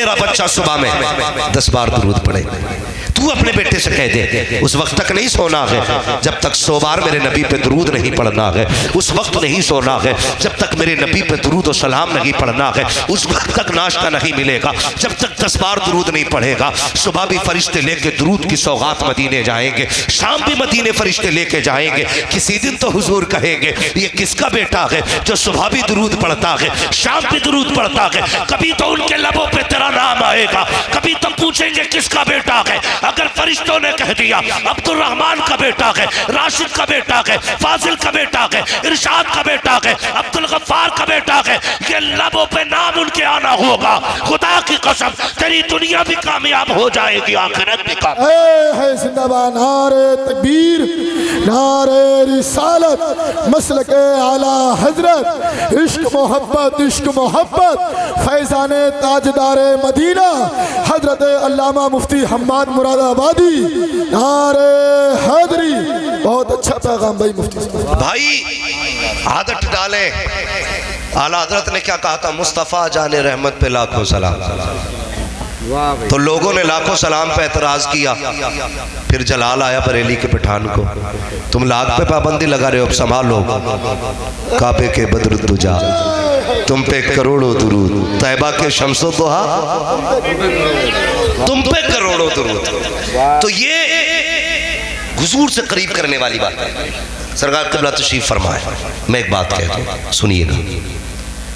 तेरा बच्चा सुबह में 10 बार दुरूद पढ़े। तू अपने बेटे से कह दे उस वक्त तक नहीं सोना है जब तक 100 बार मेरे नबी पे दुरूद नहीं पढ़ना है। उस वक्त नहीं सोना है जब तक मेरे नबी पे दुरूद और सलाम नहीं पढ़ना है। उस वक्त तक नाश्ता नहीं मिलेगा जब तक 10 बार दुरूद नहीं पढ़ेगा। सुबह भी फरिश्ते लेके दुरूद की सौगात मदीने जाएंगे, शाम भी मदीने फरिश्ते लेके जाएंगे। किसी दिन तो हुजूर कहेंगे ये किसका बेटा है जो सुबह भी दुरूद पढ़ता है, शाम भी दुरूद पढ़ता है। कभी तो उनके लबों पे तेरा नाम आएगा, कभी तो पूछेंगे किसका बेटा है। अगर फरिश्तों ने कह दिया अब्दुल रहमान का बेटा है, राशिद का बेटा है, फाजिल का बेटा है, इरशाद का बेटा है, अब्दुल गफ्फार का बेटा है, ये लबों पे नाम उनके आना होगा। खुदा की कसम तेरी दुनिया भी कामयाब हो जाएगी, आखिरत भी कामयाब है। जिंदाबाद नारे तकबीर, नारे रिसालत, मसलके आला हजरत, इश्क मोहब्बत, फैजाने ताजदारे मदीना हजरत अल्लामा मुफ्ती हम्माद मुरादाबादी, नारे हैदरी। बहुत अच्छा पैगाम भाई मुफ्ती साहब। भाई आदत डाले। आला हजरत ने क्या कहा था, मुस्तफ़ा जाने रहमत पे लाखों सलाम। तो लोगों ने लाखों सलाम पे एतराज किया। फिर जलाल आया बरेली के पठान को, तुम लाख पे पाबंदी लगा रहे हो, अब संभालो। काबे के बद्र दुजा तुम पे करोड़ों दुरूद, तैबा के शम्सो दुहा तुम पे करोड़ों दुरूद। तो ये हुजूर से करीब करने वाली बात है। सरकार क़िबला तशरीफ फरमाए। मैं एक बात कहता हूँ, सुनिएगा।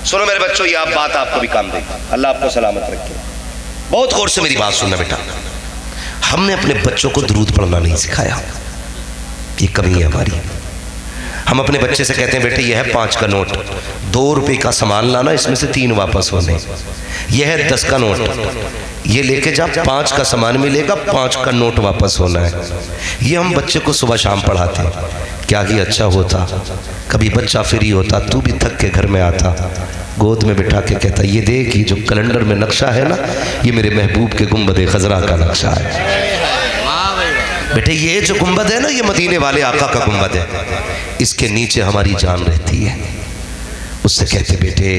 सुनो मेरे बच्चों, ये आप बात आपको भी काम देगी। अल्लाह आपको सलामत रखे। बहुत गौर से मेरी बात सुनना बेटा। हमने अपने बच्चों को दुरूद पढ़ना नहीं सिखाया, ये कमी है हमारी। हम अपने बच्चे से कहते हैं बेटे ये है 5 का नोट, 2 रुपए का सामान लाना, इसमें से 3 वापस होने। यह है 10 का नोट, ये लेके जा, 5 का सामान मिलेगा, 5 का नोट वापस होना है। ये हम बच्चे को सुबह शाम पढ़ाते हैं। क्या ही अच्छा होता कभी बच्चा फ्री होता, तू भी थक के घर में आता, गोद में बिठा के कहता ये देख ये जो कैलेंडर में नक्शा है ना, ये मेरे महबूब के गुंबद खजरा का नक्शा है। बेटे ये जो गुंबद है ना, ये मदीने वाले आका का गुंबद है, इसके नीचे हमारी जान रहती है। उससे कहते बेटे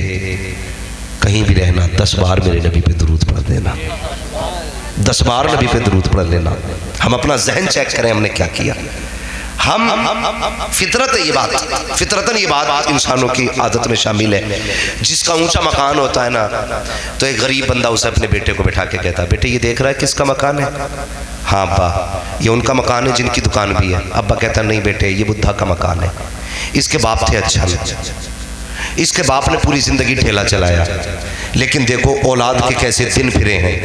कहीं भी रहना 10 बार मेरे नबी पे दुरूद पढ़ देना, 10 बार नबी पे दुरूद पढ़ लेना। हम अपना जहन चेक करें हमने क्या किया। हम फितरत है, ये बात फितरतन ये बात इंसानों की आदत में शामिल है। जिसका ऊंचा मकान होता है ना, तो एक गरीब बंदा उसे अपने बेटे को बैठा के कहता है बेटे ये देख रहा है किसका मकान है? हाँ अब्बा ये उनका मकान है जिनकी दुकान भी है। अब्बा कहता नहीं बेटे ये बुद्धा का मकान है। इसके बाप थे अच्छा, इसके बाप ने पूरी जिंदगी ठेला चलाया, लेकिन देखो औलाद के कैसे दिन फिरे हैं,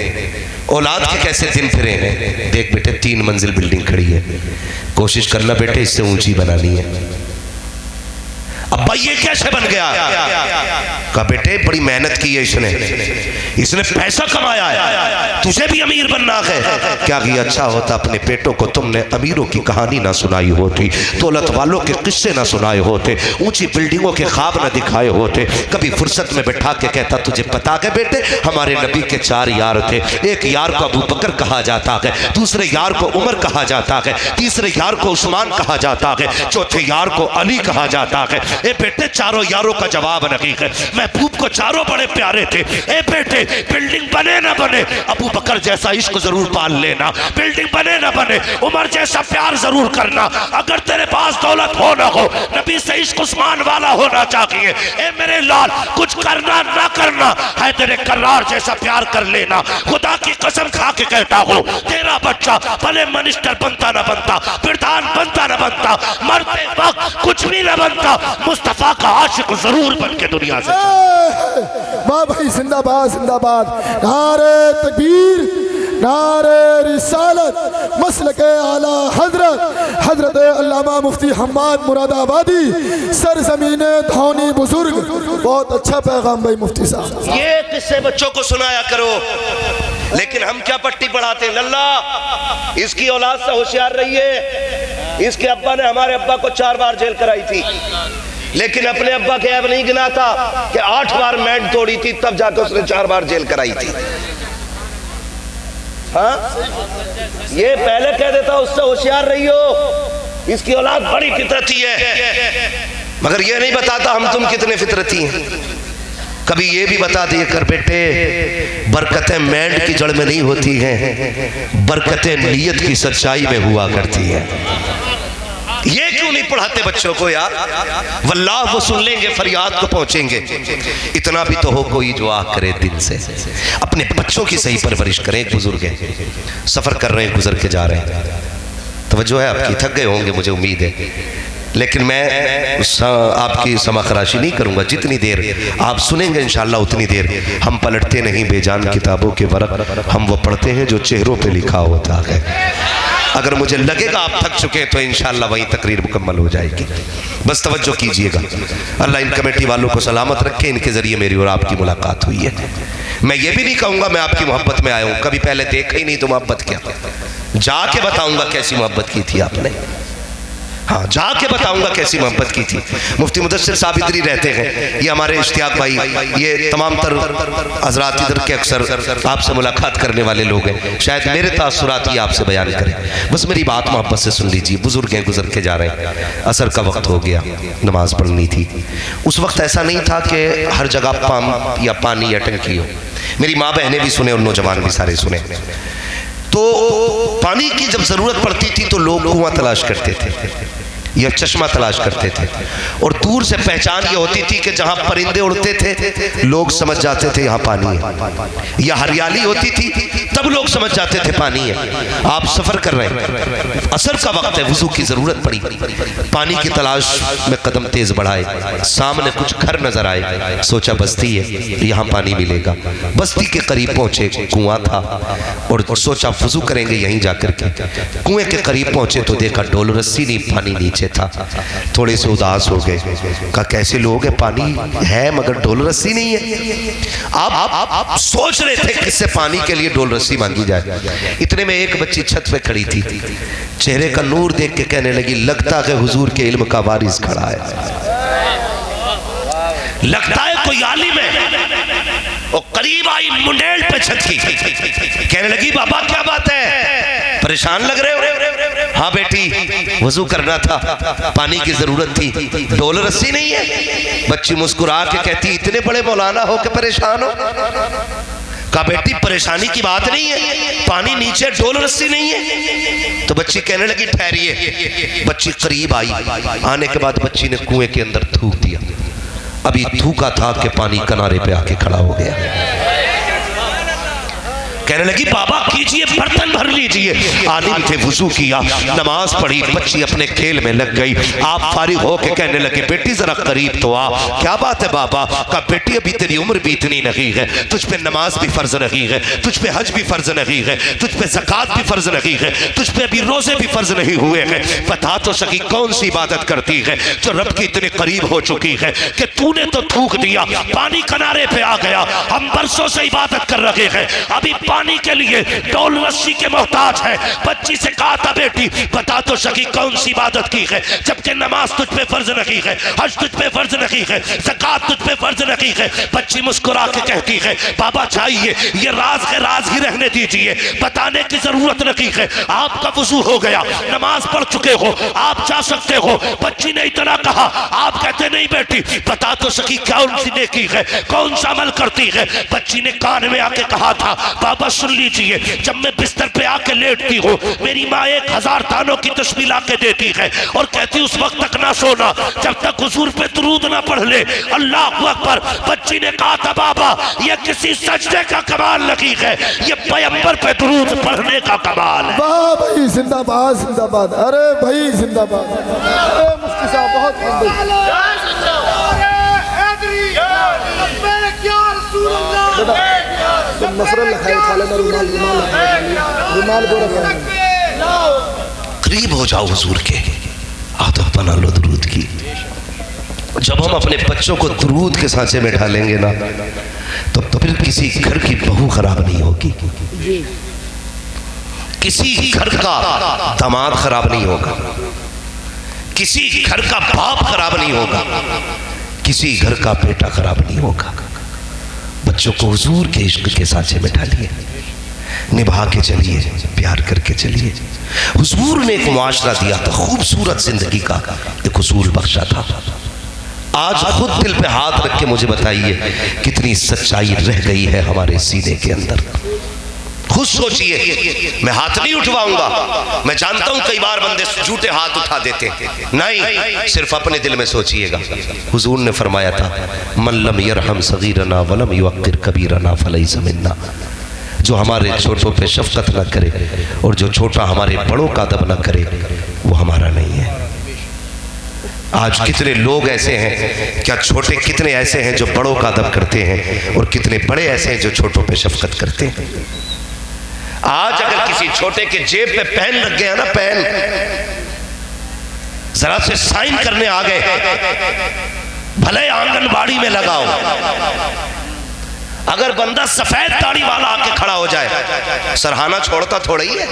औलाद के कैसे दिन फिरे हैं। देख बेटे 3 मंजिल बिल्डिंग खड़ी है, कोशिश करना बेटे इससे ऊंची बनानी है। अब्बा ये कैसे बन गया? कहा बेटे बड़ी मेहनत की है इसने पैसा कमाया है, तुझे भी अमीर बनना है। क्या ही अच्छा होता अपने बेटों को तुमने अमीरों की कहानी ना सुनाई होती, दौलत वालों के किस्से ना सुनाए होते, ऊंची बिल्डिंगों के ख्वाब ना दिखाए होते। कभी फुर्सत में बैठा के कहता तुझे पता है बेटे हमारे नबी के 4 यार थे, एक यार को अबू बकर कहा जाता है, दूसरे यार को उमर कहा जाता है, तीसरे यार को उस्मान कहा जाता है, चौथे यार को अली कहा जाता है। ए बेटे चारों यारों का जवाब नहीं है, महबूब को चारों बड़े प्यारे थे। ए बेटे बिल्डिंग बने ना बने अबू बकर जैसा इश्क जरूर पाल लेना, बिल्डिंग बने ना बने उमर जैसा प्यार जरूर करना। अगर तेरे पास दौलत हो ना हो, नबी से इश्क उस्मान वाला होना चाहिए। ए मेरे लाल कुछ करना ना करना है तेरे करार जैसा प्यार कर लेना। खुदा की कसम खा के कहता हूँ तेरा बच्चा भले मिनिस्टर बनता ना बनता, प्रधान बनता ना बनता, मरते वक्त कुछ भी ना बनता, मुस्तफा का आशिक जरूर बन के दुनिया से। वाह भाई जिंदाबाद जिंदाबाद, नारे तकबीर, नारे रिसालत, मसलके आला हजरत हजरत अल्लामा मुफ्ती हम्माद मुरादाबादी, सरजमीन धौनी बुजुर्ग। बहुत अच्छा पैगाम भाई मुफ्ती साहब। ये किस्से बच्चों को सुनाया करो, लेकिन हम क्या पट्टी पढ़ाते हैं? लल्ला इसकी औलाद से होशियार रहिए। इसके अब्बा ने हमारे अब्बा को 4 बार जेल कराई थी, लेकिन अपने अब्बा के ऐब नहीं गिना था कि 8 बार मैट तोड़ी थी, तब जाकर उसने 4 बार जेल कराई थी। हाँ ये पहले कह देता उससे होशियार रही हो, इसकी औलाद बड़ी फितरती है, मगर ये नहीं बताता हम तुम कितने फितरती हैं। कभी ये भी बता दिए कर बेटे, बरकतें मेंढ की जड़ में नहीं होती हैं, बरकतें नीयत की सच्चाई में हुआ करती है। ये क्यों नहीं पढ़ाते बच्चों को यार? वल्लाह वो सुन लेंगे, फरियाद को पहुंचेंगे। इतना भी तो हो कोई जो आग करे दिल से। अपने बच्चों की सही परवरिश करें। एक बुजुर्ग है, सफर कर रहे हैं, गुजर के जा रहे हैं, तवज्जो है आपकी, थक गए होंगे मुझे उम्मीद है, लेकिन मैं आपकी समाखराशी नहीं करूंगा। जितनी देर आप सुनेंगे इंशाल्लाह उतनी देर। हम पलटते नहीं बेजान किताबों के वरक, हम वो पढ़ते हैं जो चेहरों पे लिखा होता है। अगर मुझे लगेगा आप थक चुके हैं तो इंशाल्लाह वहीं तकरीर मुकम्मल हो जाएगी। बस तवज्जो कीजिएगा। अल्लाह इन कमेटी वालों को सलामत रखे, इनके जरिए मेरी और आपकी मुलाकात हुई है। मैं ये भी नहीं कहूँगा मैं आपकी मोहब्बत में आया हूँ, कभी पहले देखा ही नहीं तो मोहब्बत क्या, जाके बताऊँगा कैसी मोहब्बत की थी आपने। हाँ, जाके बताऊंगा कैसी मोहब्बत की थी। मुफ्ती मुदस्सिर साहब इधर ही रहते हैं, ये हमारे इश्तियाक भाई, ये तमाम तर हजरात इधर के अक्सर आपसे मुलाकात करने वाले लोग हैं, शायद मेरे तासुरात ही आपसे बयान करें। बस मेरी बात मोहब्बत से सुन लीजिए। बुजुर्ग हैं, गुजर के जा रहे हैं, असर का वक्त हो गया, नमाज पढ़नी थी। उस वक्त ऐसा नहीं था कि हर जगह पंप या पानी या टंकी हो। मेरी माँ बहनें भी सुने और नौजवान भी सारे सुने। तो पानी की जब ज़रूरत पड़ती थी तो लोग कुआं तलाश करते थे या चश्मा तलाश करते थे, और दूर से पहचान ये होती थी कि जहाँ परिंदे उड़ते थे लोग समझ जाते थे यहाँ पानी है, या हरियाली होती थी तब लोग समझ जाते थे पानी है। आप सफ़र कर रहे हैं, असर का वक्त है, वुज़ू की ज़रूरत पड़ी, पानी की तलाश में कदम तेज़ बढ़ाए, सामने कुछ घर नज़र आए, सोचा बस्ती है यहाँ पानी मिलेगा। बस्ती के करीब पहुँचे, कुआं था, और सोचा वुज़ू करेंगे यहीं जाकर के। कुएं के करीब पहुँचे तो देखा डोल रस्सी नहीं, पानी नीचे था। थोड़े से उदास हो गए, कहा कैसे लोग हैं, पानी है मगर डोल रस्सी नहीं है। आप सोच रहे थे किससे पानी के लिए डोल रस्सी मांगी जाए। इतने में एक बच्ची छत पे खड़ी थी, चेहरे का नूर देख के कहने लगी, लगता है हुजूर के इल्म का वारिस खड़ा है, लगता है कोई आलिम है। और करीब आई, मुंडेल पे छत की, कहने लगी बाबा क्या बात है, परेशान लग रहे हो? हाँ बेटी, वजू करना था, पानी की जरूरत थी, डोल रस्सी नहीं है। बच्ची मुस्कुरा के कहती, इतने बड़े मौलाना हो के परेशान हो? कहा बेटी परेशानी की बात नहीं है, पानी नीचे, डोल रस्सी नहीं है। तो बच्ची कहने लगी ठहरिए। बच्ची करीब आई, आने के बाद बच्ची ने कुएं के अंदर थूक दिया। अभी थूका था कि पानी किनारे पे आके खड़ा हो गया। कहने लगी बाबा कीजिए, बर्तन भर लीजिए। आलिम थे, वुजू किया, नमाज पढ़ी, बच्ची अपने खेल में लग गई। आप फारिग होके कहने लगे बेटी जरा करीब तो आ। क्या बात है बाबा? कहा बेटी अभी तेरी उम्र भी इतनी नहीं है, तुझ पे नमाज भी फर्ज नहीं है, तुझ पे हज भी फर्ज नहीं है, तुझ पे ज़कात भी फर्ज नहीं है, तुझ पे अभी रोजे भी फर्ज नहीं हुए हैं। बता तो सकी कौन सी इबादत करती है जो रब के इतने करीब हो चुकी है कि तूने तो थूक दिया, पानी किनारे पे आ गया, हम बरसों से इबादत कर रहे हैं, अभी पानी के लिए डोल रस्सी के मोहताज है। बच्ची से कहा था बेटी बता तो सकी कौन सी इबादत की है जबकि नमाज तुझ पे फर्ज नहीं है, हज तुझ पे फर्ज नहीं है, ज़कात तुझ पे फर्ज नहीं है। बच्ची मुस्कुरा के कहती है बाबा चाहिए ये राज है, राज ही रहने दीजिए, बताने की जरूरत नहीं है। आपका वुज़ू हो गया, नमाज पढ़ चुके हो, आप जा सकते हो। बच्ची ने इतना कहा, आप कहते नहीं बेटी बता तो सकी कौन सी नेकी है, कौन सा अमल करती है। बच्ची ने कान में आके कहा था बाबा सुन लीजिए, जब मैं बिस्तर पे आके लेटती हूँ मेरी माँ 1000 दानों की तस्बीह ला के देती है और कहती उस वक्त तक ना सोना जब तक हुजूर पे दुरूद ना पढ़ ले। अल्लाह अकबर। बच्ची ने कहा था बाबा ये किसी सजदे का कमाल नहीं है, ये पैगंबर पे दुरूद पढ़ने का कमाल है। वाह भाई जिंदाबाद जिंदाबाद, अरे भाई जिंदाबाद, अरे मुफ्ती साहब बहुत करीब हो जाओ हुजूर के, आदत बना लो दुरूद की। जब हम अपने बच्चों को दुरूद के सांचे में ढालेंगे ना तो फिर किसी घर की बहू खराब नहीं होगी, किसी घर का दामाद खराब नहीं होगा, किसी घर का बाप खराब नहीं होगा, किसी घर का बेटा खराब नहीं होगा। बच्चों को हुजूर के इश्क के सांचे में ढालिए, निभा के चलिए, प्यार करके चलिए। हुजूर ने एक मुआशरा दिया था, खूबसूरत जिंदगी का एक उसूल बख्शा था। आज खुद दिल पे हाथ रख के मुझे बताइए कितनी सच्चाई रह गई है हमारे सीने के अंदर। खुद सोचिए, मैं हाथ नहीं उठवाऊंगा, मैं जानता हूं कई बार बंदे झूठे हाथ उठा देते हैं, नहीं, सिर्फ अपने दिल में सोचिएगा। हुजूर ने फरमाया था, मन लम यरहम सगीरना वलम युअक्किर कबीरना फलैसा मिन्ना। जो हमारे छोटों पे शफकत न करे और जो छोटा हमारे बड़ों का अदब न करे, वो हमारा नहीं है। आज कितने लोग ऐसे हैं, क्या छोटे कितने ऐसे हैं जो बड़ों का अदब करते हैं, और कितने बड़े ऐसे हैं जो छोटों पे शफकत करते हैं। आज अगर किसी छोटे के जेब पे पेन लग गया ना, पेन जरा से साइन करने आ गए, भले आंगनबाड़ी में लगाओ, अगर बंदा सफेद दाढ़ी वाला आके खड़ा हो जाए, सरहाना छोड़ता थोड़ा ही है।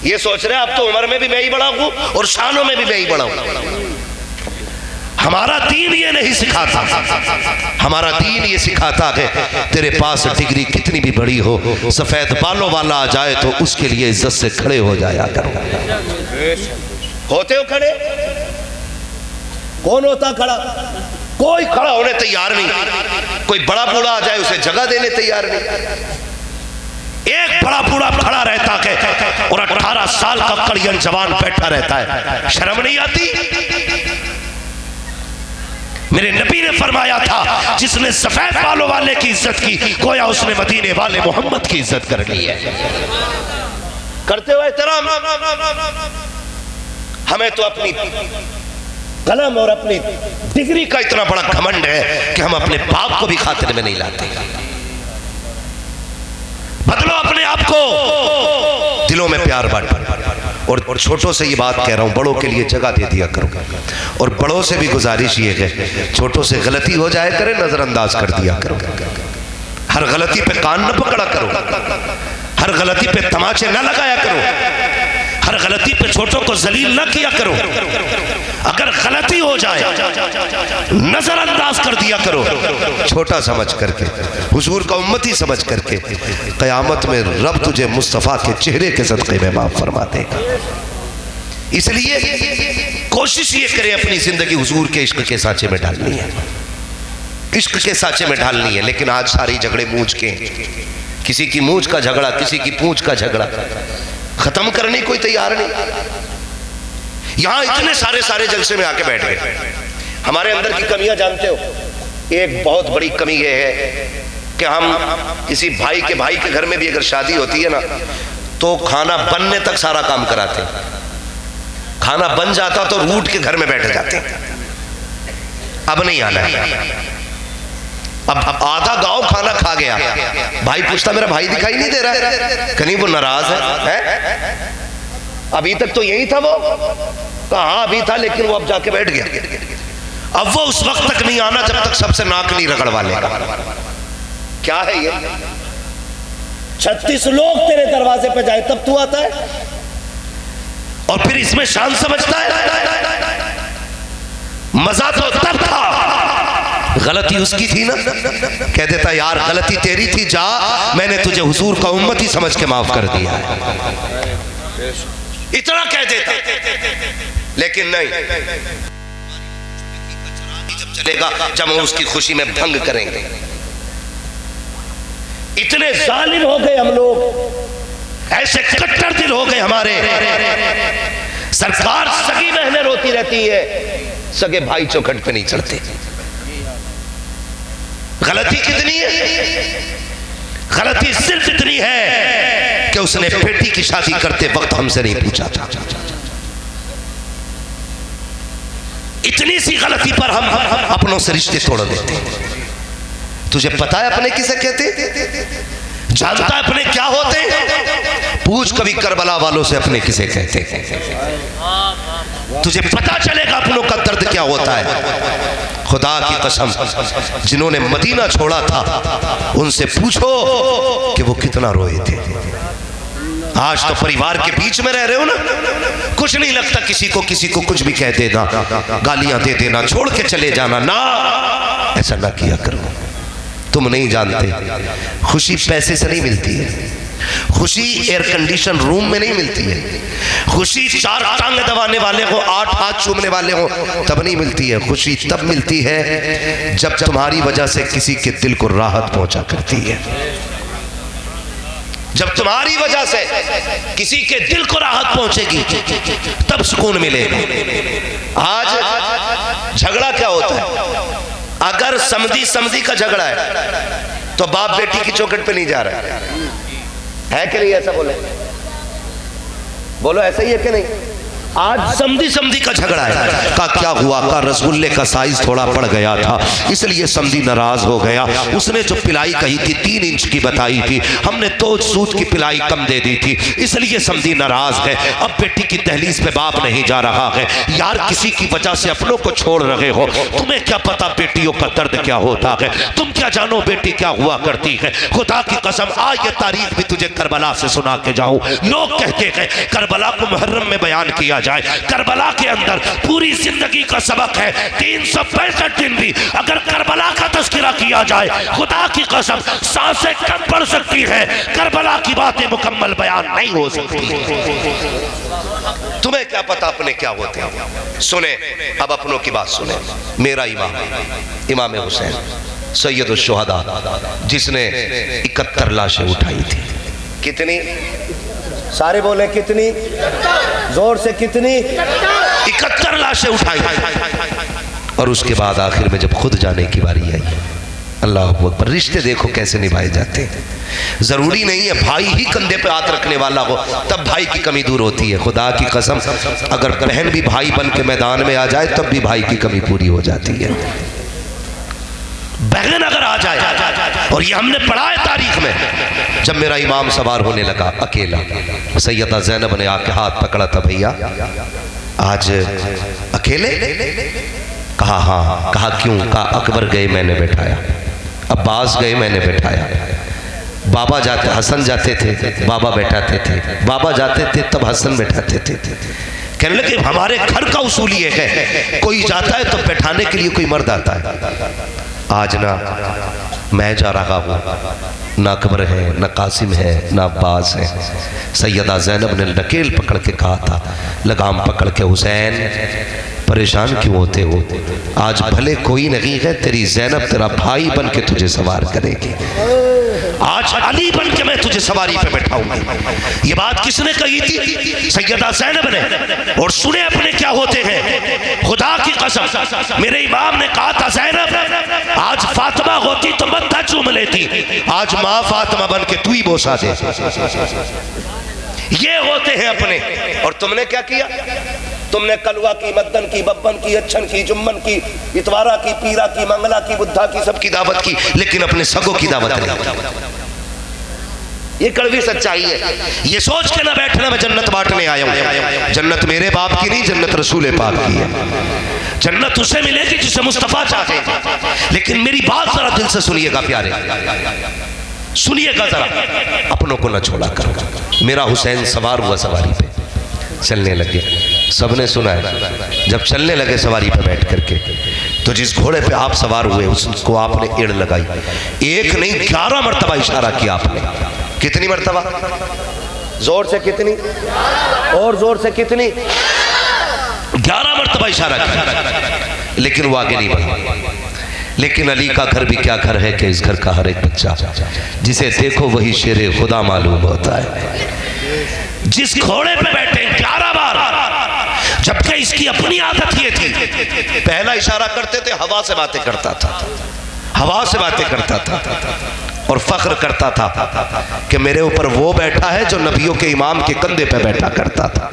ये सोच रहे अब तो उम्र में भी मैं ही बड़ा हूं और शानों में भी मैं ही बड़ा हूं। हमारा दीन ये नहीं सिखाता, हमारा दीन ये सिखाता है तेरे पास डिग्री कितनी भी बड़ी हो, सफेद बालों वाला आ जाए तो उसके लिए इज्जत से खड़े हो जाया करो। होते हो खड़े? कौन होता खड़ा? कोई खड़ा होने तैयार नहीं। कोई बड़ा बूढ़ा आ जाए उसे जगह देने तैयार नहीं। एक बड़ा बूढ़ा खड़ा रहता है और 18 साल का कड़ियन जवान बैठा रहता है, शर्म नहीं आती? मेरे नबी ने फरमाया था, जिसने सफेद बालों वाले की इज्जत की, गोया उसने मदीने वाले मोहम्मद की इज्जत कर ली है। करते हुए एहतराम। हमें तो अपनी कलम और अपनी डिग्री का इतना बड़ा घमंड है कि हम अपने बाप को भी खातिर में नहीं लाते। बदलो अपने आप को, दिलों में प्यार बांटो। और छोटों से ये बात कह रहा हूं, बड़ों के लिए जगह दे दिया करो। और बड़ों से भी गुजारिश ये है, छोटों से गलती हो जाए करे, नजरअंदाज कर दिया करो। हर गलती पे कान न पकड़ा करो, हर गलती पे तमाचे न लगाया करो, हर गलती पे छोटों को जलील न किया करो। अगर गलती हो जाए नजरअंदाज कर दिया करो, छोटा समझ करके, हुजूर का उम्मती समझ करके। क़यामत में रब तुझे मुस्तफ़ा के चेहरे के सदक़े में माफ़ फरमा देगा। इसलिए कोशिश ये करें अपनी जिंदगी हुजूर के इश्क के सांचे में डालनी है, इश्क के सांचे में डालनी है। लेकिन आज सारी झगड़े मूंछ के, किसी की मूंछ का झगड़ा, किसी की पूंछ का झगड़ा, खत्म करने कोई तैयार नहीं। यहां इतने सारे जलसे में आके बैठ गए। हमारे अंदर की कमियां जानते हो? एक बहुत बड़ी कमी ये है कि हम किसी भाई के घर में भी अगर शादी होती है ना, तो खाना बनने तक सारा काम कराते हैं। खाना बन जाता तो रूठ के घर में बैठ जाते हैं, अब नहीं आना है। अब आधा गांव खाना खा गया, भाई पूछता मेरा भाई दिखाई नहीं दे रहा है, कहीं वो नाराज है? अभी तक तो यही था, वो कहा अभी था, लेकिन वो अब जाके बैठ गया। अब वो उस वक्त तक नहीं आना जब तक सबसे नाक नहीं रगड़वा लेगा। क्या है ये? 36 लोग तेरे दरवाजे पे जाए तब तू आता है, और फिर इसमें शान समझता है। मजा तो तब था, गलती उसकी थी ना, कह देता यार गलती तेरी थी, जा, मैंने तुझे हुजूर का उम्मती समझ के माफ कर दिया है, इतना कह देता। लेकिन नहीं, जब चलेगा जब हम उसकी खुशी में भंग करेंगे। इतने जालिम हो गए हम लोग, ऐसे कट्टर दिल हो गए हमारे। सरकार सगी बहनें रोती रहती है, सगे भाई चौखट पे नहीं चढ़ते। गलती कितनी है? गलती सिर्फ इतनी है कि उसने बेटी की शादी करते वक्त हमसे नहीं पूछा था। इतनी सी गलती पर हम अपनों से रिश्ते तोड़ देते। तुझे पता है अपने किसे कहते? जानता है अपने क्या होते? पूछ कभी करबला वालों से अपने किसे कहते। तुझे पता चलेगा अपनों का दर्द क्या होता है। खुदा की कसम, जिन्होंने मदीना छोड़ा था उनसे पूछो कि वो कितना रोए थे। आज तो परिवार के बीच में रह रहे हो ना, कुछ नहीं लगता किसी को कुछ भी कह देना, गालियां दे देना, छोड़ के चले जाना। ना, ऐसा ना किया करो। तुम नहीं जानते खुशी पैसे से नहीं मिलती है, खुशी एयर कंडीशन रूम में नहीं मिलती है। खुशी 4 टांग दबाने वाले हो, 8 हाथ चूमने वाले हो तब नहीं मिलती है। खुशी तब मिलती है जब तुम्हारी वजह से किसी के दिल को राहत पहुंचा करती है। जब तुम्हारी वजह से किसी के दिल को राहत पहुंचेगी तब सुकून मिलेगा। आज झगड़ा क्या होता है? अगर समधी समधी का झगड़ा है तो बाप बेटी की चौखट पे नहीं जा रहा है कि नहीं? ऐसा बोलो ऐसा ही है कि नहीं? आज समधी समधी का झगड़ा है। का क्या हुआ? का रसगुल्ले का साइज थोड़ा बढ़ गया था इसलिए समधी नाराज हो गया। उसने जो पिलाई कही थी 3 इंच की बताई थी, हमने तो सूत की पिलाई कम दे दी थी इसलिए समधी नाराज है। अब बेटी की दहलीज पे बाप नहीं जा रहा है। यार किसी की वजह से अपनों को छोड़ रहे हो, तुम्हें क्या पता बेटियों का दर्द क्या होता है? तुम क्या जानो बेटी क्या हुआ करती है? खुदा की कसम आज ये तारीख भी तुझे करबला से सुना के जाऊं। लोग कहते हैं करबला को मुहर्रम में बयान किया जाए। करबला के अंदर पूरी जिंदगी का सबक है। 365 दिन भी अगर करबला का तज़किरा किया जाए खुदा की कसम सांसें कम पड़ सकती है, करबला की बातें मुकम्मल बयान नहीं हो सकती। तुम्हें क्या पता अपने क्या होते हैं? सुने अब अपनों की बात सुने। मेरा इमाम हुसैन सैयदुल शुहदा जिसने 71 लाशें उठाई थी। कितनी? सारे बोले कितनी? जोर से कितनी? 71 लाशें उठाई। और उसके बाद आखिर में जब खुद जाने की बारी आई, अल्लाह अकबर, रिश्ते देखो कैसे निभाए जाते हैं। जरूरी नहीं है भाई ही कंधे पे हाथ रखने वाला हो तब भाई की कमी दूर होती है। खुदा की कसम अगर बहन भी भाई बन के मैदान में आ जाए तब भी भाई की कमी पूरी हो जाती है। बहन अगर आ जाए, और ये हमने पढ़ा है तारीख में, जब मेरा इमाम सवार होने लगा अकेला, सैयदा ज़ैनब ने आके हाथ पकड़ा था, भैया आज अकेले? कहा हाँ। कहा क्यों? कहा अकबर गए मैंने बैठाया, अब्बास गए मैंने बैठाया, बाबा जाते हसन जाते थे बाबा बैठाते थे, बाबा जाते थे तब हसन बैठाते थे। कहने लगे हमारे घर का उसूल ये है कोई जाता है तो बैठाने के लिए कोई मर्द आता है। आज ना मैं जा रहा हूँ, ना अकबर है, ना कासिम है, ना अब्बास है। सैयदा ज़ैनब ने नकेल पकड़ के कहा था, लगाम पकड़ के, हुसैन परेशान क्यों होते हो? आज भले कोई नहीं है, तेरी ज़ैनब तेरा भाई बन के तुझे सवार करेगी। आज अली बन के मैं तुझे सवारी पे बैठाऊंगी। ये बात किसने कही थी? सैयदा ज़ैनब ने। और सुने अपने क्या होते हैं। खुदा की कसम मेरे इमाम ने कहा था ज़ैनब आज फातिमा होती तो मत्था चूम लेती, आज माँ फातिमा बन के तू ही बोसा दे। ये होते हैं अपने। और तुमने क्या किया? तुमने कलवा की, मद्दन की, बब्बन की, अच्छन की, जुम्मन की, इतवारा की, पीरा की, मंगला की, बुद्धा की, सबकी दावत की, लेकिन अपने सगों की दावत नहीं। ये कड़वी सच्चाई है। ये सोच के ना बैठना मैं जन्नत बांटने आया हूं। जन्नत मेरे बाप की नहीं, जन्नत रसूल पाक की है। जन्नत उसे मिलेगी जिसे मुस्तफा चाहे। लेकिन मेरी बात जरा दिल से सुनिएगा प्यारे, सुनिएगा जरा, अपनों को ना छोड़ा करो। मेरा हुसैन सवार हुआ सवारी पे, चलने लगे, सबने सुना है। जब चलने लगे सवारी पे बैठ करके, तो जिस घोड़े पे आप सवार हुए उसको आपने एड़ लगाई। एक नहीं 11 मरतबा इशारा किया आपने। कितनी मरतबा? जोर से कितनी? और जोर से कितनी? 11 मरतबा इशारा किया, लेकिन वो आगे नहीं बढ़ा। लेकिन अली का घर भी क्या घर है कि इस घर का हर एक बच्चा जिसे देखो वही शेरे खुदा मालूम होता है। जिस घोड़े पे बैठे 11 बार, जबकि इसकी अपनी आदत ये थी, पहला इशारा करते थे हवा से बातें करता था, हवा से बातें करता था और फख्र करता था कि मेरे ऊपर वो बैठा है जो नबियों के इमाम के कंधे पे बैठा करता था।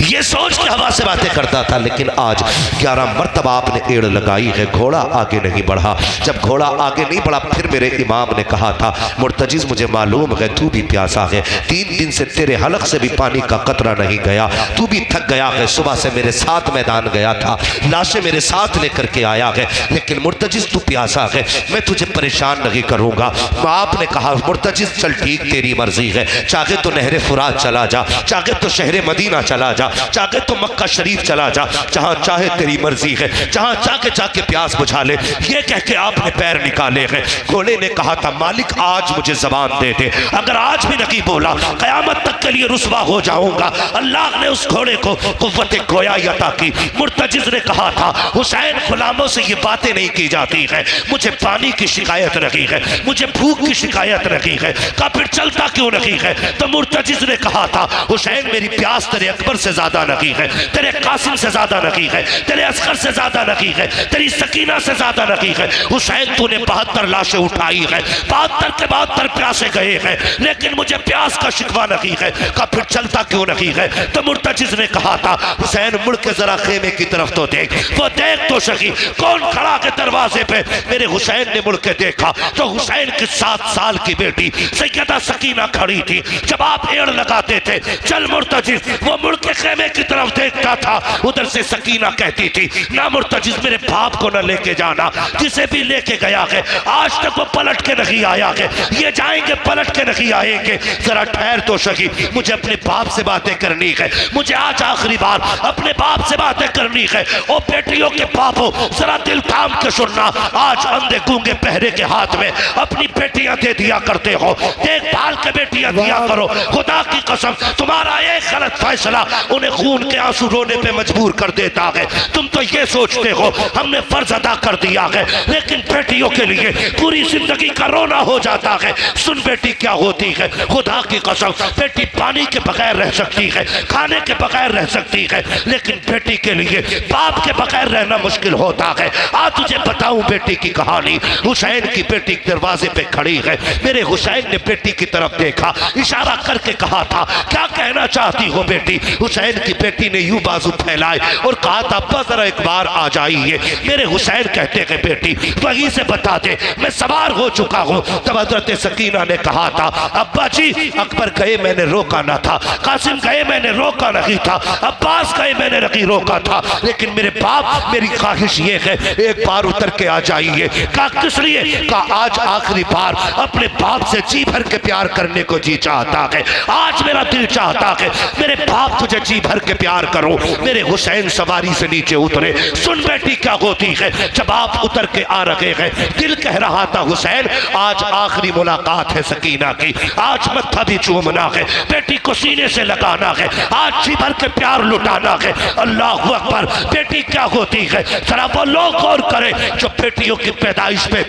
ये सोच के हवा से बातें करता था। लेकिन आज 11 मरतबा आपने एड़ लगाई है, घोड़ा आगे नहीं बढ़ा। जब घोड़ा आगे नहीं बढ़ा, फिर मेरे इमाम ने कहा था, मुर्तजिज़ मुझे मालूम है तू भी प्यासा है, 3 दिन से तेरे हलक से भी पानी का कतरा नहीं गया, तू भी थक गया है, सुबह से मेरे साथ मैदान गया था, लाशें मेरे साथ लेकर के आया है, लेकिन मुर्तजिज़ तू प्यासा है, मैं तुझे परेशान नहीं करूँगा। आपने कहा मुर्तजिज़ चल ठीक तेरी मर्जी है, चाहे तो नहरे फुरात चला जा, चाहे तो शहरे मदीना चला जा, जा, चाहे तो मक्का शरीफ चला जा, जहां चाहे तेरी मर्जी है, जहां चाहे जाके प्यास बुझा ले। ये कह के आपने पैर निकाले हैं। घोड़े ने कहा था मालिक आज मुझे जबान दे दे, अगर आज भी नहीं बोला कयामत तक के लिए रुसवा हो जाऊंगा। अल्लाह ने उस घोड़े को कुव्वत गोयाई अता की। मुर्तजिज ने कहा था हुसैन गुलामों से ये बातें नहीं की जाती है, मुझे पानी की शिकायत रही है, मुझे भूख की शिकायत रही है, का फिर चलता क्यों नहीं है? तो मुर्तजिज ने कहा था हुसैन मेरी प्यास तेरे अकबर से ज्यादा नहीं है, तेरे कासिम से ज्यादा नहीं है, तेरे असगर से ज्यादा नहीं है, तेरी सकीना से ज्यादा नहीं है। हुसैन तूने 72 लाशें उठाई है, 72 के 72 प्यासे गए हैं, लेकिन मुझे प्यास का शिकवा नहीं है, का फिर चलता क्यों नहीं है? तो मुर्तजिज ने कहा था हुसैन मुड़ के जरा खेमे की तरफ तो देख, वो देख तो सही कौन खड़ा के दरवाजे पे। मेरे हुसैन ने मुड़ के देखा तो हुसैन की 7 साल की बेटी सैयदा सकीना खड़ी थी। जब आप एड़ लगाते थे चल मुर्तजिज, वो मुड़ के खेमे की तरफ देखता था, उधर से सकीना कहती थी ना मुर्तजिज मेरे बाप को न लेके जाना, जिसे भी लेके गया है आज तक वो पलट के नहीं आया है, ये जाएंगे पलट के नहीं आएंगे। जरा ठहर तो सही, मुझे अपने बाप से बातें करनी है, मुझे आज आखिरी बार अपने बाप से बातें करनी है। ओ बेटियों के बापों जरा दिल थाम के सुनना, आज अंधे गूंगे पहरे के हाथ में अपनी बेटियां दे दिया करते हो, देखभाल के बेटियां दिया करो। खुदा की कसम तुम्हारा एक गलत फैसला उन्हें खून के आंसू रोने पे मजबूर कर देता है। तुम तो ये सोचते हो हमने फर्ज अदा कर दिया है, लेकिन बेटियों के लिए पूरी जिंदगी का रोना हो जाता है। सुन बेटी क्या होती है, खुदा की कसम बेटी पानी के बगैर रह सकती है, खाने के बगैर रह सकती है, लेकिन बेटी के लिए बाप के बगैर रहना मुश्किल होता है। आज तुझे बताऊं बेटी की कहानी। हुसैन की बेटी दरवाजे पे खड़ी है, मेरे हुसैन ने बेटी की तरफ देखा, इशारा करके कहा था क्या कहना चाहती हो बेटी? हुसैन की बेटी ने यूं बाजू फैलाए और कहा था अब्बा जरा एक बार आ जाइए। मेरे हुसैन कहते हैं बेटी वहीं से बता दे मैं सवार हो चुका हूँ। तब हजरत सकीना ने कहा था अब्बा जी अकबर गए मैंने रोका ना था, कासिम गए मैंने रोका नहीं था, अब्बास गए मैंने नहीं रोका था, लेकिन मेरे बाप मेरी ख्वाहिश ये है एक बार उतर के आ जाइए। कहा किस लिए? कहा आज आखिरी बार अपने बाप से जी भर के प्यार करने को जी चाहता है, आज मेरा दिल चाहता है मेरे बाप तुझे जी भर के प्यार करो। मेरे हुसैन सवारी से नीचे उतरे। सुन बेटी क्या होती है, जब आप उतर के आ रहे हैं दिल कह रहा था हुसैन आज आखिरी मुलाकात है सकीना की, आज मत्था भी चूमना है, बेटी को सीने से लगाना है, आज जी भर के प्यार लुटाना है। अल्लाह अकबर। बेटी क्या होती है जरा वो लोग गौर करें जो बेटियों की पैदाइश पे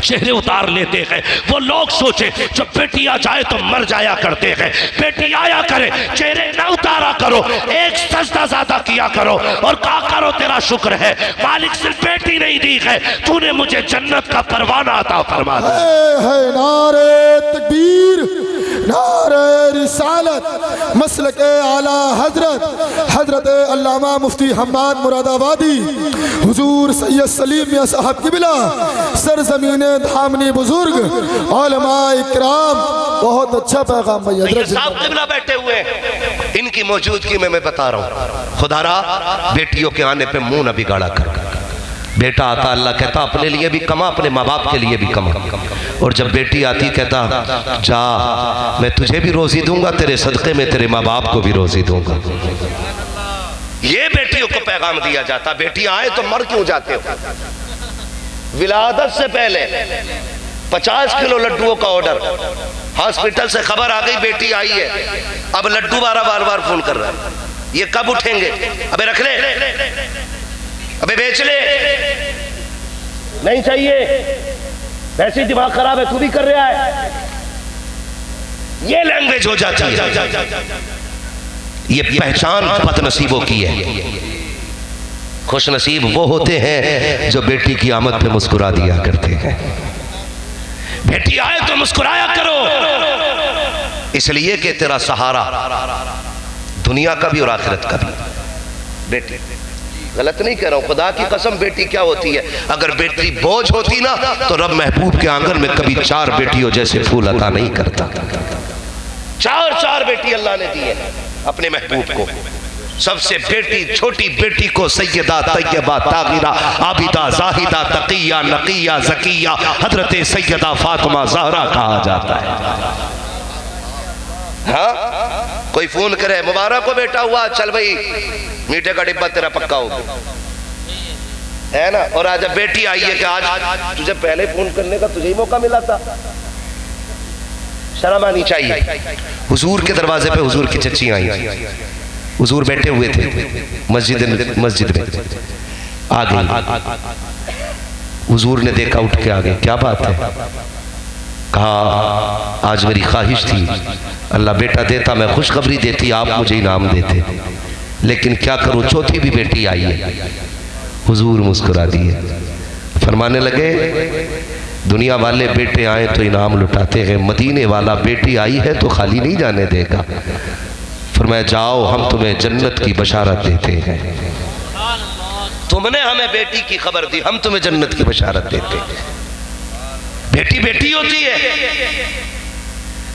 चेहरे उतार लेते हैं, वो लोग सोचे जब बेटी आ जाए तो मर जाया करते हैं, बेटी आया करे चेहरे न उतारा करो, एक सजदा ज्यादा किया करो और कहा करो तेरा शुक्र है मालिक सिर्फ बेटी नहीं दी है, तूने मुझे जन्नत का परवाना अता फरमा दिया। है नारे तकबीर, नारे रिसालत, मसलके आला हजरत हजरत अल्लामा मुफ्ती हम्माद मुरादाबादी हुजूर सैयद सलीम मियां साहब किबला सरजमीने धामनी बुजुर्ग उलमाए इकराम। बहुत अच्छा पैगाम भाई हजरत साहब किबला बैठे हुए, इनकी मौजूदगी में मैं बता रहा हूँ खुदारा बेटियों के आने पे मुंह न बिगाड़ा कर। बेटा आता अल्लाह कहता अपने लिए भी कमा, अपने माँ बाप के लिए भी कमा, और जब बेटी आती कहता जा मैं तुझे भी रोजी दूंगा, तेरे सदक़े में तेरे माँ बाप को भी रोजी दूंगा। ये बेटियों को पैगाम दिया जाता। बेटियां आए तो मर क्यों जाते हो? विलादत से पहले 50 किलो लड्डुओं का ऑर्डर, हॉस्पिटल से खबर आ गई बेटी आई है, अब लड्डू बार बार फोन कर रहा है, ये कब उठेंगे? अबे रख ले, अबे बेच ले, नहीं चाहिए, वैसे ही दिमाग खराब है, तू भी कर रहा है। ये लैंग्वेज हो जाती है। ये पहचान बदनसीबों की है। खुश नसीब वो होते हैं जो बेटी की आमद पे मुस्कुरा दिया करते हैं। बेटी आए तो मुस्कुराया करो, इसलिए कि तेरा सहारा दुनिया का भी और आखिरत का भी बेटी। गलत नहीं कह रहा हूं, खुदा की कसम बेटी क्या होती है? अगर बेटी बोझ होती ना तो रब महबूब के आंगन में कभी 4 बेटियों जैसे फूल अता नहीं करता। 4 बेटी अल्लाह ने दी है अपने महबूब को। सबसे छोटी बेटी को सैयदा तैयबा तागिरा आबिदा जाहिदा तकिया नकिया जकिया हजरत सैयदा फातिमा ज़हरा कहा जाता है। हाँ, कोई फोन करे मुबारक को बेटा हुआ, चल भाई मीठे का डिब्बा तेरा पक्का हो गया, है ना। और आज बेटी आई है कि आज तुझे पहले फोन करने का तुझे ही मौका मिला था, शर्म आनी चाहिए। हुजूर के दरवाजे पे हुजूर की चच्ची आई, हुजूर बैठे हुए थे मस्जिद में, आ गई। हुजूर ने देखा, उठ के आ गए, क्या बात है? कहा आज मेरी ख्वाहिश थी अल्लाह बेटा देता मैं खुशखबरी देती, आप मुझे इनाम देते, लेकिन क्या करूं चौथी भी बेटी आई है। हुजूर मुस्कुरा दिए, फरमाने लगे दुनिया वाले बेटे आए तो इनाम लुटाते हैं, मदीने वाला बेटी आई है तो खाली नहीं जाने देगा। फरमाया जाओ हम तुम्हें जन्नत की बशारत देते हैं, तुमने हमें बेटी की खबर दी, हम तुम्हें जन्नत की बशारत देते हैं। बेटी बेटी होती है,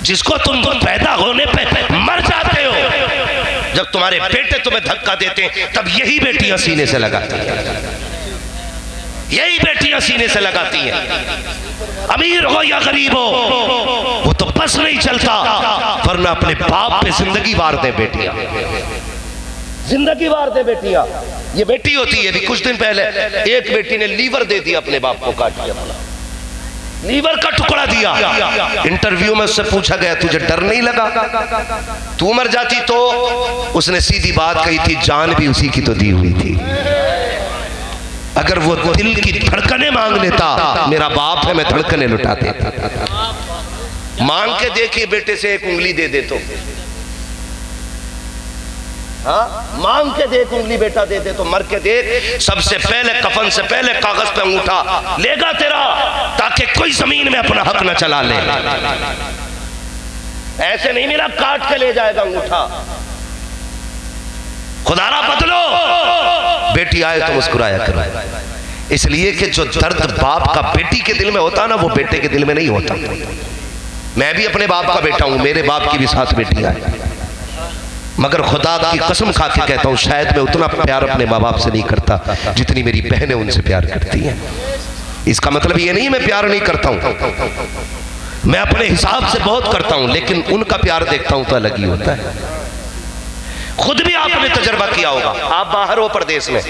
जिसको तुम पैदा होने पे मर जाते हो, जब तुम्हारे बेटे तुम्हें धक्का देते हैं तब यही बेटियां सीने से लगाती हैं, यही बेटियां सीने से लगाती हैं। अमीर हो या गरीब हो वो तो बस नहीं चलता, वरना अपने बाप पे जिंदगी वार दे बेटियां, जिंदगी वार दे बेटियां। ये बेटी होती है। अभी कुछ दिन पहले एक बेटी ने लीवर दे दिया अपने बाप को, काट दिया, लीवर का टुकड़ा दिया। इंटरव्यू में उससे पूछा गया तुझे डर नहीं लगा तू मर जाती तो? उसने सीधी बात कही थी जान भी उसी की तो दी हुई थी, अगर वो दिल की धड़कने मांग लेता, मेरा बाप है मैं धड़कने लुटा देता। मांग के देखिए बेटे से एक उंगली दे दे तो, हाँ मांग के देख उंगली बेटा दे दे तो, मर के देख सबसे पहले कफन से पहले कागज पे अंगूठा लेगा तेरा, ताकि कोई जमीन में अपना हक न चला ले। ऐसे नहीं मिला काट के ले जाएगा अंगूठा। खुदारा बदलो, बेटी आए तो मुस्कुराया करो, इसलिए कि जो दर्द बाप का बेटी के दिल में होता ना वो बेटे के दिल में नहीं होता। मैं भी अपने बाप का बेटा हूं, मेरे बाप की भी 7 बेटियां हैं, मगर खुदा की कसम खा के कहता हूं शायद मैं उतना प्यार अपने माँ बाप से नहीं करता जितनी मेरी बहनें उनसे प्यार करती हैं। इसका मतलब ये नहीं मैं प्यार नहीं करता हूं, मैं अपने हिसाब से बहुत करता हूं, लेकिन उनका प्यार देखता हूं तो अलग ही होता है। खुद भी आपने तजर्बा किया होगा, आप बाहर हो परदेश में,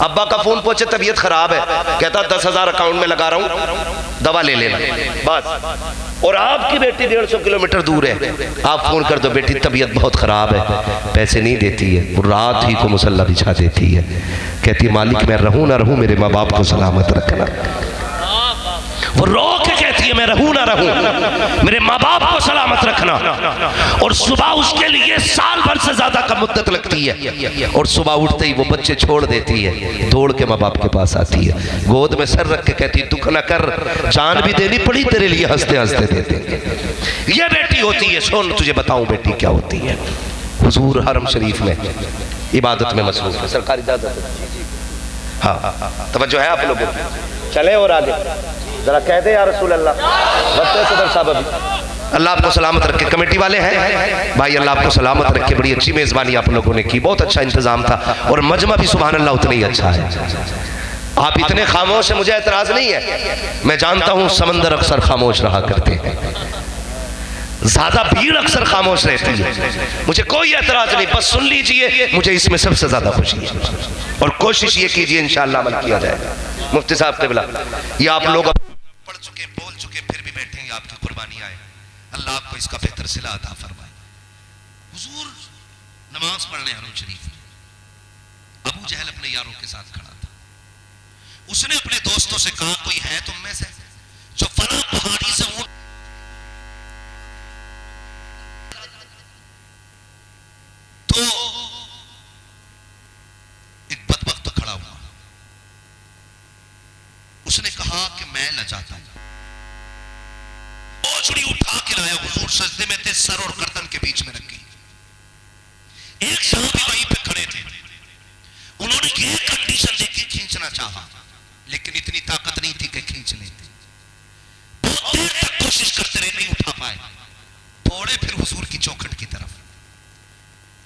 अब्बा का फोन पहुंचे तबीयत खराब है, कहता 10,000 अकाउंट में लगा रहा हूं दवा ले लेना बस, और आपकी बेटी 150 किलोमीटर दूर है, आप फोन कर दो बेटी तबीयत बहुत खराब है, पैसे नहीं देती है, वो रात ही को मुसल्ला बिछा देती है, कहती है मालिक मैं रहूं ना रहूं मेरे माँ बाप को सलामत रखना। वो रो के कहती है मैं रहूं ना रहूं मेरे माँ बाप को सलामत रखना, और सुबह उसके लिए साल भर से ज्यादा का मुद्दत लगती है, और सुबह उठते ही वो बच्चे छोड़ देती है, दौड़ के माँ बाप के पास आती है, गोद में सर रख के कहती है दुख न कर, जान भी देनी पड़ी तेरे लिए, हंसते हंसते देते। ये बेटी होती है। सुन तुझे बताऊं बेटी क्या होती है। हुजूर हरम शरीफ में इबादत में मसरूफ है, सरकारी इजाजत है। हाँ तवज्जो है आप लोगों की, चले और आगे जरा कह दे या रसूल अल्लाह। सदर साहब अभी अल्लाह आपको सलामत रखे, कमेटी वाले हैं भाई अल्लाह आपको सलामत रखे, बड़ी अच्छी मेजबानी आप लोगों ने की, बहुत अच्छा इंतजाम था, और मजमा भी सुभान अल्लाह उतना ही अच्छा है। आप इतने खामोश हैं, मुझे एतराज नहीं है, मैं जानता हूं समंदर अक्सर खामोश रहा करते हैं, ज्यादा भीड़ अक्सर खामोश रहती है, मुझे कोई एतराज नहीं, बस सुन लीजिए, मुझे इसमें सबसे ज्यादा खुशी है, और कोशिश ये कीजिए इंशाअल्लाह अमल किया जाएगा। मुफ्ती साहब क़िबला ये आप लोग पढ़ चुके बोल चुके फिर भी बैठेंगे, आपकी कुर्बानी आए, अल्लाह आपको इसका बेहतर सिला अता फरमाए। हुजूर नमाज पढ़ने हरम शरीफ, अबू जहल अपने यारों के साथ खड़ा था, उसने अपने दोस्तों से कहा कोई है तुम में से जो फला पहाड़ी से ऊंट तो एक बदबख्त खड़ा हुआ, उसने कहा कि मैं न चाहता हूं, ओछड़ी उठा के लाया, हुजूर सजदे में थे, सर और गर्दन के बीच में रखी। एक सहाबी वहीं पे खड़े थे, उन्होंने ये कंडीशन देखी, खींचना चाहा लेकिन इतनी ताकत नहीं थी कि खींच लेते, बहुत देर तक कोशिश करते रहे, नहीं उठा पाए, दौड़े फिर हुजूर की चौखट की तरफ,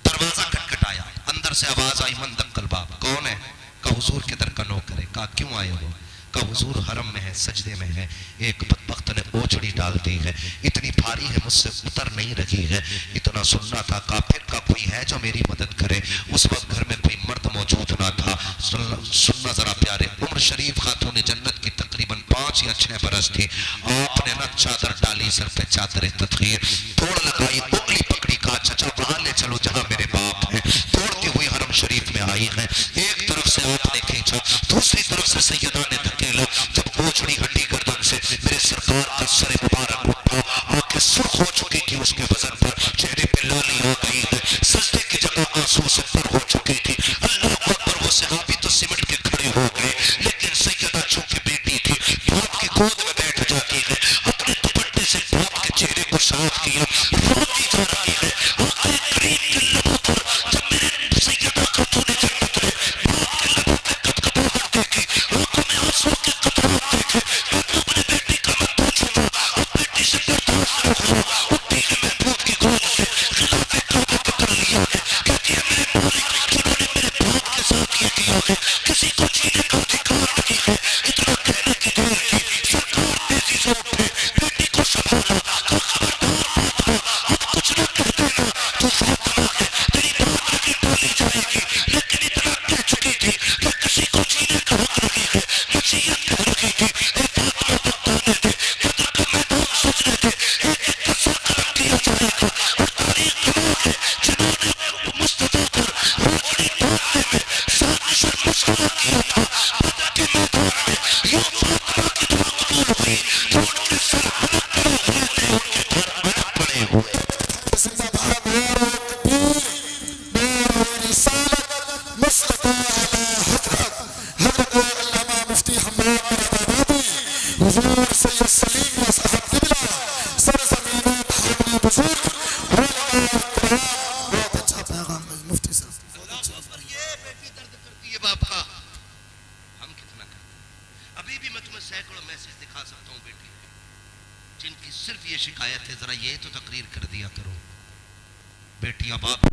दरवाजा खटखटाया, अंदर से आवाज आई मन दक्कल बाब, कौन है? कहा हुजूर के दर का नौकर है। कहा क्यों आए हो? कहा हुजूर हरम में है, सजदे में है, एक बदबख्त ने ओछड़ी डाल दी है, इतनी भारी है मुझसे उतर नहीं रही है। इतना सुनना था काफिर का कोई है जो मेरी मदद करे। उस वक्त घर में कोई मर्द मौजूद ना था। सुनना जरा प्यारे, उम्र शरीफ खातून जन्नत की तकरीबन 5 या 6 बरस थी। आपने ना चादर डाली, सर पे चादर तदखीर, तोड़ लगाई, उंगली पकड़ी, कहा चचा वहां ले चलो जहां मेरे बाप है। दौड़ती हुई हरम शरीफ में आई है। एक तरफ से आपने खींचा, दूसरी तरफ से सैयदा ने धकेला। जब ओछड़ी हड्डी गर्दन से मेरे सरकार का सर मुबारक उठा, आंखें सुर्ख हो चुकी थी उसके वजन पर, चेहरे पे लाली आ गई है, सजदे की जगह आंसू से तर हो चुकी थी। अल्लाह अकबर, वो सहाबी तो सिमट के खड़े हो गए, लेकिन सैयदा चूंकि बेटी थी बाप की गोद में बैठ जाती है, अपने दुपट्टे से बाप के चेहरे को साफ किया, रोती जा रही है। आखिर करीब के लबों पर जब मेरे सैयदा खातून जन्नत ने बाप के लबों पे कदकदाहट देखी, आंखों में आंसू के कतरात देखे, मैंने अपने बेटी का मत्था छूटा, अब बेटी से बर्दाश्त न हुआ, उठती है महबूब की गोद से, खिलाफे काबा पकड़ लिया है। कहती है मेरे मालिक, जिन्होंने मेरे बाप के साथ ये किया है, किसी को जीने का अधिकार नहीं है। इतना कहने की देर की सरकार तेजी से उठे, बेटी को संभाला, कहा खबरदार फातिमा, अब कुछ न कह देना, तू फातिमा है, तेरी बात नहीं बोली जाएगी। लेकिन इतना कह चुकी थी कि किसी को जीने का हक नहीं है, नसीहत कह रही थी, ए फातिमा बताने दे, बदर का मैदान सजने दे, एक एक का सर कलम किया जाएगा। और तारीख गवाह है, जिन्होंने मुस्तफा पर रोशनी डालने में साजिश मुस्कुरा किया था, बदर के मैदान में यूं फातिमा की दुआ कबूल हुई कि उनके सर अलग पड़े हुए थे, उनके घर अलग पड़े हुए। जिंदाबाद नारे तकबीर, नारे रिसालत, मसलक आला हजरत, हजरत अल्लामा मुफ्ती हम्माद मरहबाबादी, हुजूर सैयद सलीम साहब क़िबला, सरज़मीन धामी बुजुर्ग, उलमा इकराम। बहुत अच्छा पैगाम है मुफ्ती साहब। ये बेटी दर्द करती है बाप का, हम कितना करते। अभी भी मैं तुम्हें सैकड़ों मैसेज दिखा सकता हूँ बेटी, जिनकी सिर्फ ये शिकायत है जरा ये तो तकरीर कर दिया करो। बेटियां बाप